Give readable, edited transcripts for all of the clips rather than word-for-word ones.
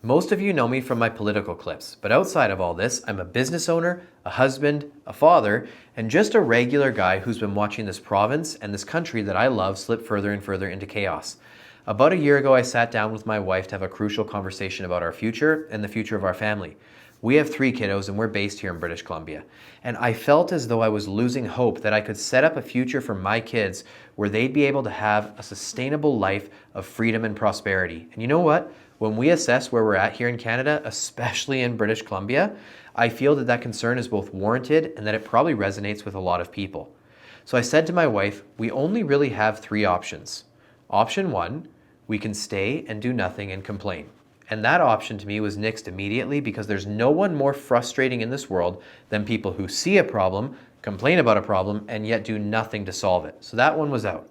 Most of you know me from my political clips, but outside of all this, I'm a business owner, a husband, a father, and just a regular guy who's been watching this province and this country that I love slip further and further into chaos. About a year ago, I sat down with my wife to have a crucial conversation about our future and the future of our family. We have 3 kiddos and we're based here in British Columbia. And I felt as though I was losing hope that I could set up a future for my kids where they'd be able to have a sustainable life of freedom and prosperity. And you know what? When we assess where we're at here in Canada, especially in British Columbia, I feel that that concern is both warranted and that it probably resonates with a lot of people. So I said to my wife, we only really have 3 options. Option 1, we can stay and do nothing and complain. And that option to me was nixed immediately because there's no one more frustrating in this world than people who see a problem, complain about a problem, and yet do nothing to solve it. So that one was out.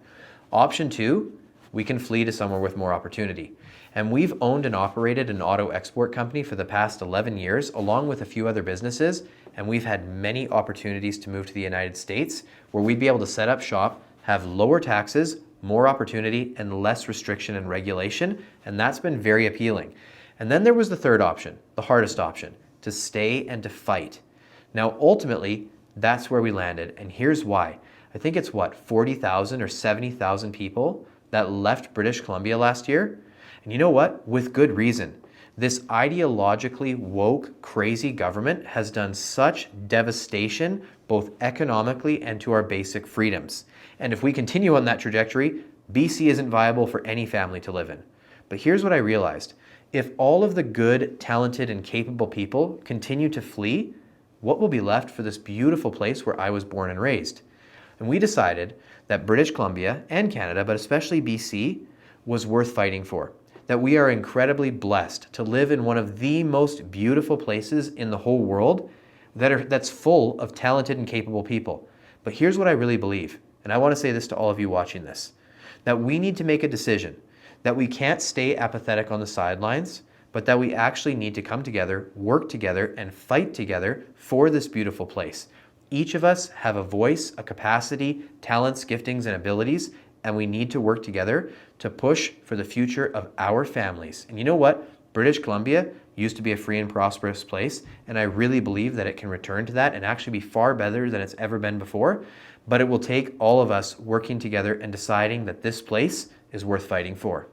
Option 2, we can flee to somewhere with more opportunity. And we've owned and operated an auto export company for the past 11 years, along with a few other businesses, and we've had many opportunities to move to the United States where we'd be able to set up shop, have lower taxes, more opportunity, and less restriction and regulation, and that's been very appealing. And then there was the third option, the hardest option, to stay and to fight. Now, ultimately, that's where we landed, and here's why. I think it's 40,000 or 70,000 people that left British Columbia last year? And you know what? With good reason. This ideologically woke, crazy government has done such devastation, both economically and to our basic freedoms. And if we continue on that trajectory, BC isn't viable for any family to live in. But here's what I realized. If all of the good, talented, and capable people continue to flee, what will be left for this beautiful place where I was born and raised? And we decided that British Columbia and Canada, but especially BC, was worth fighting for. That we are incredibly blessed to live in one of the most beautiful places in the whole world that's full of talented and capable people. But here's what I really believe, and I want to say this to all of you watching this, that we need to make a decision, that we can't stay apathetic on the sidelines, but that we actually need to come together, work together, and fight together for this beautiful place. Each of us have a voice, a capacity, talents, giftings, and abilities, and we need to work together to push for the future of our families. And you know what? British Columbia used to be a free and prosperous place, and I really believe that it can return to that and actually be far better than it's ever been before. But it will take all of us working together and deciding that this place is worth fighting for.